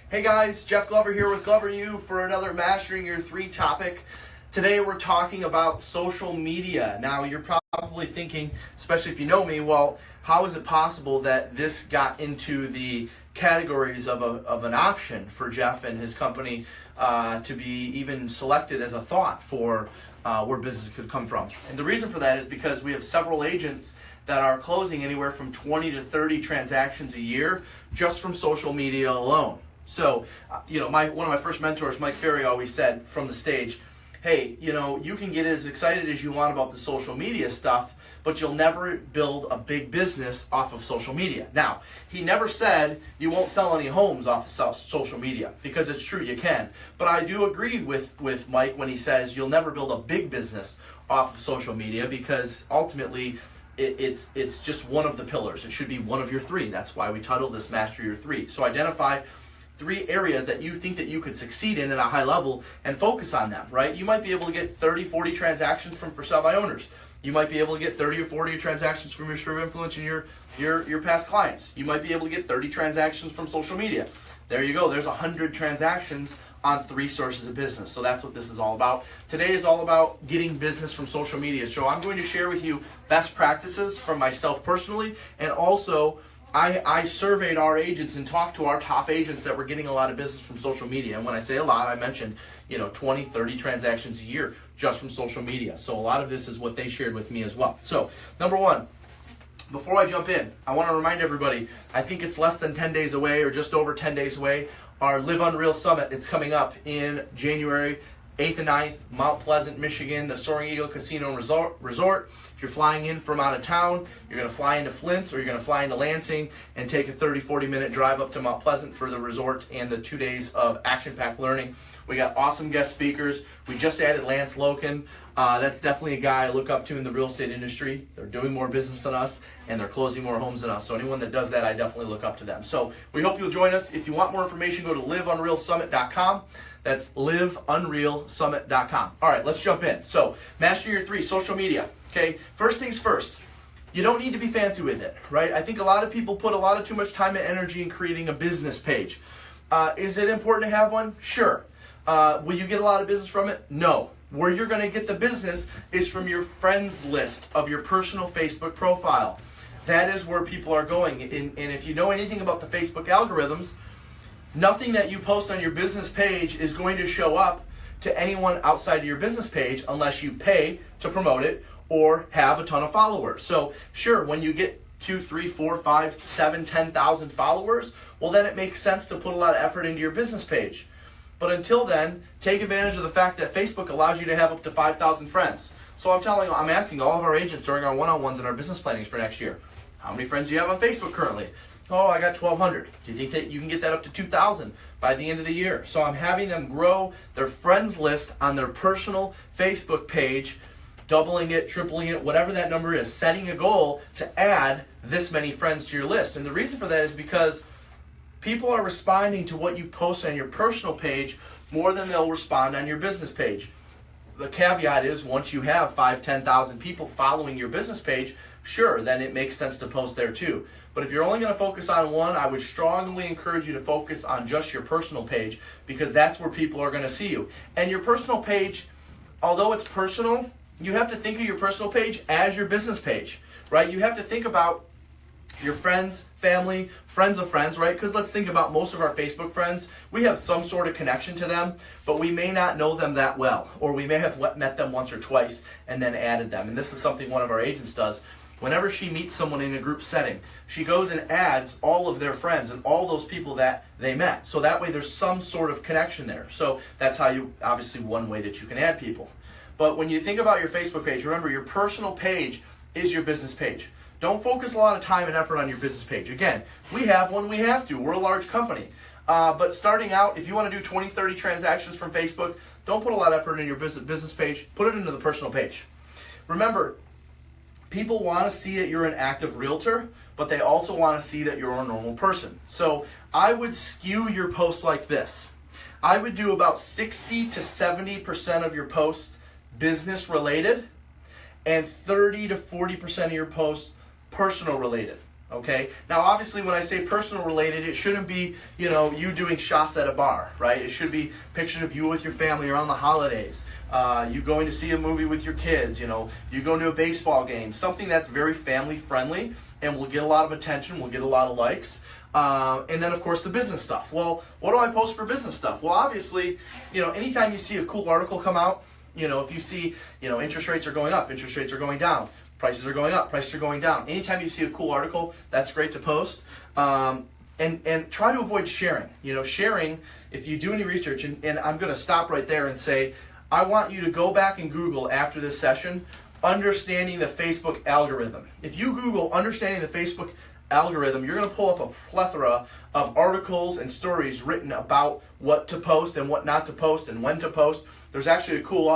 Hey guys, Jeff Glover here with Glover U for another Mastering Your 3 topic. Today we're talking about social media. Now you're probably thinking, especially if you know me, well, how is it possible that this got into the categories of an option for Jeff and his company to be even selected as a thought for where business could come from? And the reason for that is because we have several agents that are closing anywhere from 20 to 30 transactions a year just from social media alone. So, one of my first mentors, Mike Ferry, always said from the stage, hey, you can get as excited as you want about the social media stuff, but you'll never build a big business off of social media. Now, he never said you won't sell any homes off of social media, because it's true, you can. But I do agree with Mike when he says you'll never build a big business off of social media, because ultimately it's just one of the pillars. It should be one of your 3. That's why we titled this Master Your 3. So identify 3 areas that you think that you could succeed in at a high level and focus on them, right? You might be able to get 30, 40 transactions from for sale by owners. You might be able to get 30 or 40 transactions from your sphere of influence and your past clients. You might be able to get 30 transactions from social media. There you go. There's 100 transactions on 3 sources of business. So that's what this is all about. Today is all about getting business from social media. So I'm going to share with you best practices from myself personally, and also I surveyed our agents and talked to our top agents that were getting a lot of business from social media. And when I say a lot, I mentioned 20, 30 transactions a year just from social media. So a lot of this is what they shared with me as well. So number 1, before I jump in, I want to remind everybody, I think it's less than 10 days away or just over 10 days away, our Live Unreal Summit. It's coming up in January 8th and 9th, Mount Pleasant, Michigan, the Soaring Eagle Casino and Resort. If you're flying in from out of town, you're going to fly into Flint or you're going to fly into Lansing and take a 30-40 minute drive up to Mount Pleasant for the resort and the 2 days of action-packed learning. We got awesome guest speakers. We just added Lance Loken. That's definitely a guy I look up to in the real estate industry. They're doing more business than us and they're closing more homes than us. So anyone that does that, I definitely look up to them. So we hope you'll join us. If you want more information, go to liveunrealsummit.com. That's liveunrealsummit.com. All right, let's jump in. So Master Your 3, social media. Okay, first things first, you don't need to be fancy with it, right? I think a lot of people put a lot of too much time and energy in creating a business page. Is it important to have one? Sure. Will you get a lot of business from it? No. Where you're going to get the business is from your friends list of your personal Facebook profile. That is where people are going. And if you know anything about the Facebook algorithms, nothing that you post on your business page is going to show up to anyone outside of your business page unless you pay to promote it or have a ton of followers. So sure, when you get 2, 3, 4, 5, 7, 10,000 followers, well then it makes sense to put a lot of effort into your business page. But until then, take advantage of the fact that Facebook allows you to have up to 5,000 friends. So I'm asking all of our agents during our one-on-ones and our business plannings for next year, how many friends do you have on Facebook currently? Oh, I got 1,200. Do you think that you can get that up to 2,000 by the end of the year? So I'm having them grow their friends list on their personal Facebook page, doubling it, tripling it, whatever that number is, setting a goal to add this many friends to your list. And the reason for that is because people are responding to what you post on your personal page more than they'll respond on your business page. The caveat is once you have 5,000, 10,000 people following your business page, sure, then it makes sense to post there too. But if you're only going to focus on one, I would strongly encourage you to focus on just your personal page, because that's where people are going to see you. And your personal page, although it's personal, you have to think of your personal page as your business page, right? You have to think about your friends, family, friends of friends, right? Because let's think about most of our Facebook friends. We have some sort of connection to them, but we may not know them that well, or we may have met them once or twice and then added them. And this is something one of our agents does. Whenever she meets someone in a group setting, she goes and adds all of their friends and all those people that they met. So that way there's some sort of connection there. So that's how you, obviously one way that you can add people. But when you think about your Facebook page, remember your personal page is your business page. Don't focus a lot of time and effort on your business page. Again, we have one, we have to. We're a large company. But starting out, if you want to do 20, 30 transactions from Facebook, don't put a lot of effort in your business page. Put it into the personal page. Remember, people want to see that you're an active realtor, but they also want to see that you're a normal person. So I would skew your posts like this. I would do about 60 to 70% of your posts business related and 30 to 40% of your posts personal related. Okay. Now, obviously, when I say personal related, it shouldn't be, you doing shots at a bar, right? It should be pictures of you with your family around the holidays. You going to see a movie with your kids, you going to a baseball game, something that's very family friendly and will get a lot of attention, will get a lot of likes. And then, of course, the business stuff. Well, what do I post for business stuff? Well, obviously, anytime you see a cool article come out, if you see, interest rates are going up, interest rates are going down, prices are going up, prices are going down. Anytime you see a cool article, that's great to post. And try to avoid sharing. Sharing, if you do any research, and I'm going to stop right there and say, I want you to go back and Google after this session, understanding the Facebook algorithm. If you Google understanding the Facebook algorithm, you're going to pull up a plethora of articles and stories written about what to post and what not to post and when to post. There's actually a cool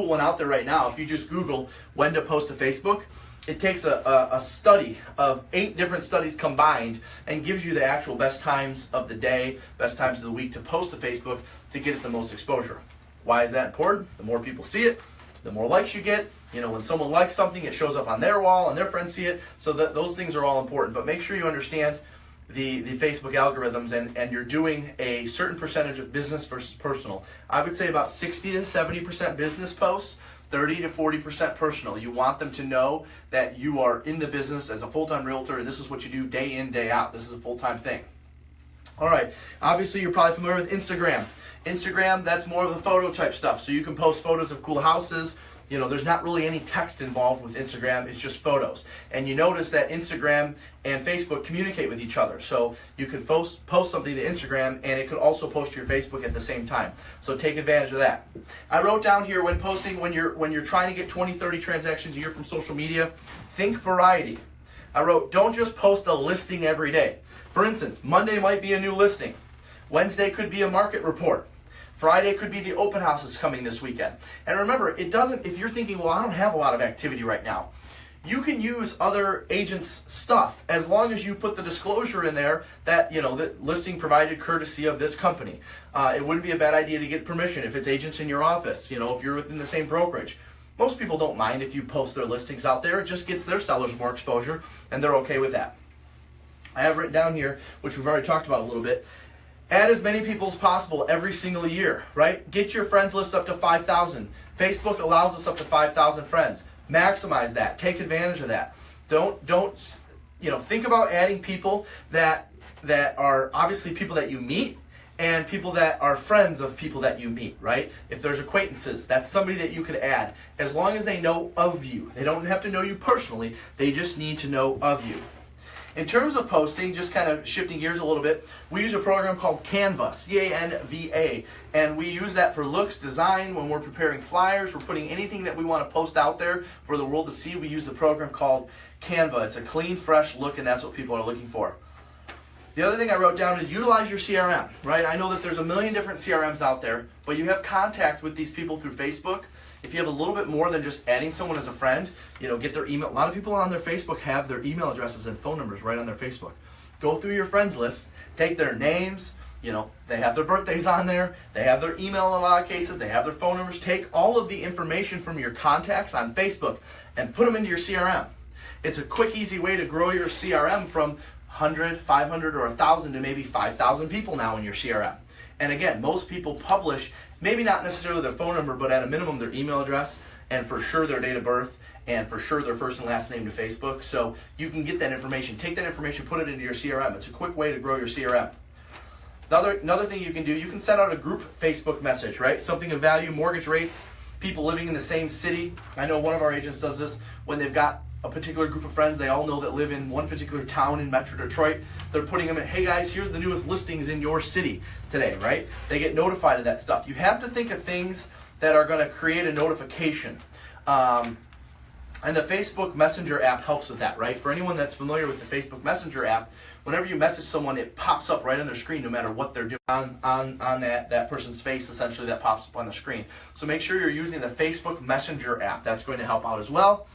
one out there right now. If you just Google when to post to Facebook, it takes a study of 8 different studies combined and gives you the actual best times of the day, best times of the week to post to Facebook to get it the most exposure. Why is that important? The more people see it, the more likes you get. When someone likes something, it shows up on their wall and their friends see it. So those things are all important. But make sure you understand the Facebook algorithms and you're doing a certain percentage of business versus personal. I would say about 60 to 70% business posts, 30 to 40% personal. You want them to know that you are in the business as a full-time realtor and this is what you do day in, day out. This is a full-time thing. All right, obviously you're probably familiar with Instagram. Instagram, that's more of the photo type stuff. So you can post photos of cool houses. There's not really any text involved with Instagram, it's just photos. And you notice that Instagram and Facebook communicate with each other. So you could post something to Instagram and it could also post to your Facebook at the same time. So take advantage of that. I wrote down here when posting, when you're trying to get 20, 30 transactions a year from social media, think variety. I wrote, don't just post a listing every day. For instance, Monday might be a new listing. Wednesday could be a market report. Friday could be the open houses coming this weekend. And remember, if you're thinking, well, I don't have a lot of activity right now, you can use other agents' stuff as long as you put the disclosure in there that, the listing provided courtesy of this company. It wouldn't be a bad idea to get permission if it's agents in your office, if you're within the same brokerage. Most people don't mind if you post their listings out there. It just gets their sellers more exposure, and they're okay with that. I have written down here, which we've already talked about a little bit, add as many people as possible every single year, right? Get your friends list up to 5,000. Facebook allows us up to 5,000 friends. Maximize that. Take advantage of that. Don't think about adding people that are obviously people that you meet and people that are friends of people that you meet, right? If there's acquaintances, that's somebody that you could add as long as they know of you. They don't have to know you personally. They just need to know of you. In terms of posting, just kind of shifting gears a little bit, we use a program called Canva, C-A-N-V-A, and we use that for looks, design, when we're preparing flyers, we're putting anything that we want to post out there for the world to see, we use the program called Canva. It's a clean, fresh look, and that's what people are looking for. The other thing I wrote down is utilize your CRM, right? I know that there's a million different CRMs out there, but you have contact with these people through Facebook. If you have a little bit more than just adding someone as a friend, get their email. A lot of people on their Facebook have their email addresses and phone numbers right on their Facebook. Go through your friends list, take their names, they have their birthdays on there, they have their email in a lot of cases, they have their phone numbers. Take all of the information from your contacts on Facebook and put them into your CRM. It's a quick, easy way to grow your CRM from 100, 500, or 1,000 to maybe 5,000 people now in your CRM. And again, most people publish, maybe not necessarily their phone number, but at a minimum their email address, and for sure their date of birth, and for sure their first and last name to Facebook. So you can get that information. Take that information, put it into your CRM. It's a quick way to grow your CRM. Another thing you can do, you can send out a group Facebook message, right? Something of value, mortgage rates, people living in the same city. I know one of our agents does this when they've got a particular group of friends they all know that live in one particular town in Metro Detroit. They're putting them in, hey guys, here's the newest listings in your city today, right? They get notified of that stuff. You have to think of things that are going to create a notification. And the Facebook Messenger app helps with that, right? For anyone that's familiar with the Facebook Messenger app, whenever you message someone, it pops up right on their screen no matter what they're doing on that person's face, essentially, that pops up on the screen. So make sure you're using the Facebook Messenger app. That's going to help out as well.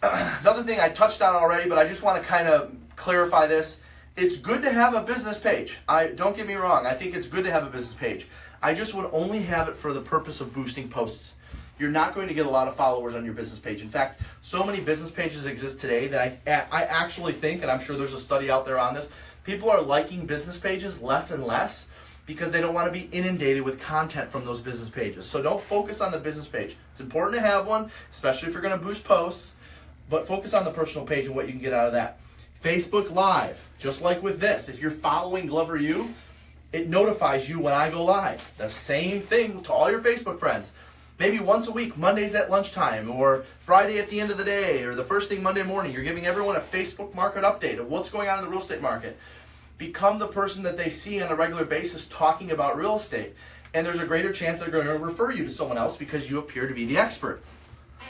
Another thing I touched on already, but I just want to kind of clarify this. It's good to have a business page. Don't get me wrong. I think it's good to have a business page. I just would only have it for the purpose of boosting posts. you're not going to get a lot of followers on your business page. In fact, so many business pages exist today that I actually think, and I'm sure there's a study out there on this, people are liking business pages less and less because they don't want to be inundated with content from those business pages. So don't focus on the business page. It's important to have one, especially if you're going to boost posts, but focus on the personal page and what you can get out of that. Facebook Live, just like with this, if you're following Glover U, it notifies you when I go live. The same thing to all your Facebook friends. Maybe once a week, Mondays at lunchtime, or Friday at the end of the day, or the first thing Monday morning, you're giving everyone a Facebook market update of what's going on in the real estate market. Become the person that they see on a regular basis talking about real estate. And there's a greater chance they're going to refer you to someone else because you appear to be the expert.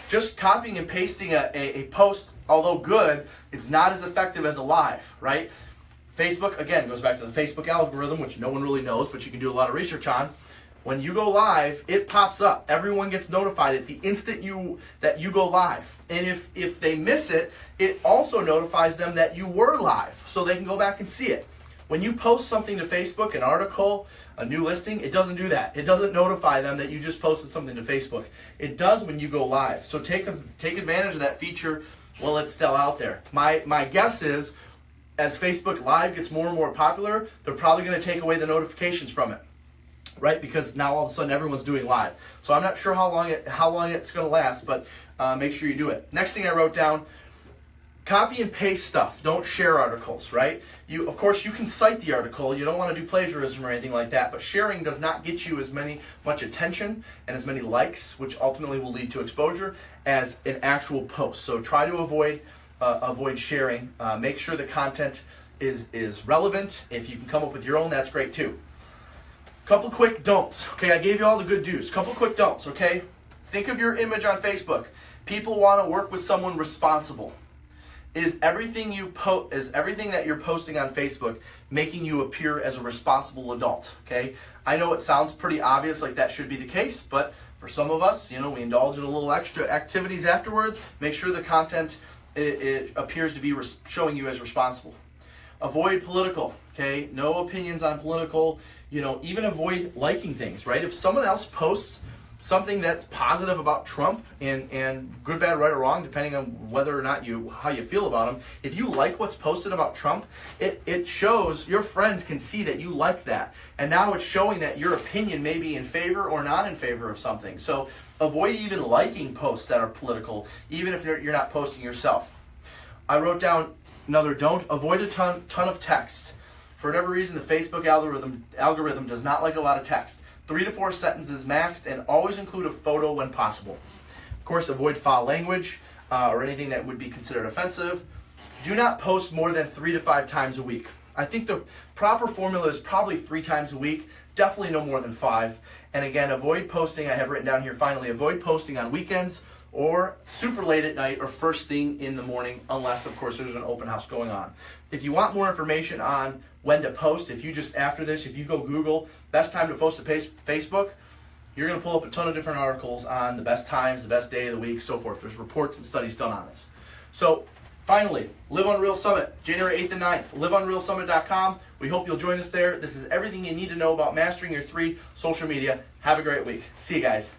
Just copying and pasting a post, although good, it's not as effective as a live, right? Facebook, again, goes back to the Facebook algorithm, which no one really knows, but you can do a lot of research on. When you go live, it pops up. Everyone gets notified at the instant that you go live. And if they miss it, it also notifies them that you were live, so they can go back and see it. When you post something to Facebook, an article, a new listing, it doesn't do that. It doesn't notify them that you just posted something to Facebook. It does when you go live. So take advantage of that feature while it's still out there. My guess is, as Facebook Live gets more and more popular, they're probably going to take away the notifications from it, right? Because now all of a sudden everyone's doing live. So I'm not sure how long it's going to last, but make sure you do it. Next thing I wrote down, copy and paste stuff. Don't share articles, right? Of course, you can cite the article. You don't want to do plagiarism or anything like that, but sharing does not get you as much attention and as many likes, which ultimately will lead to exposure, as an actual post. So try to avoid sharing. Make sure the content is relevant. If you can come up with your own, that's great too. Couple quick don'ts. Okay, I gave you all the good do's. Couple quick don'ts, okay? Think of your image on Facebook. People want to work with someone responsible. Is everything that you're posting on Facebook making you appear as a responsible adult? Okay, I know it sounds pretty obvious, like that should be the case, but for some of us, we indulge in a little extra activities afterwards. Make sure the content it appears to be showing you as responsible. Avoid political. Okay, no opinions on political. Even avoid liking things. Right? If someone else posts something that's positive about Trump and good, bad, right, or wrong, depending on whether or not how you feel about him. If you like what's posted about Trump, it shows your friends can see that you like that. And now it's showing that your opinion may be in favor or not in favor of something. So avoid even liking posts that are political, even if you're not posting yourself. I wrote down another don't. Avoid a ton of text. For whatever reason, the Facebook algorithm does not like a lot of text. 3 to 4 sentences maxed, and always include a photo when possible. Of course, avoid foul language or anything that would be considered offensive. Do not post more than 3 to 5 times a week. I think the proper formula is probably 3 times a week, definitely no more than 5. And again, avoid posting, I have written down here finally, avoid posting on weekends or super late at night or first thing in the morning, unless, of course, there's an open house going on. If you want more information on when to post, if you go Google best time to post to Facebook, you're going to pull up a ton of different articles on the best times, the best day of the week, so forth. There's reports and studies done on this. So finally, Live on Real Summit, January 8th and 9th, liveonrealsummit.com. We hope you'll join us there. This is everything you need to know about mastering your 3 social media. Have a great week. See you guys.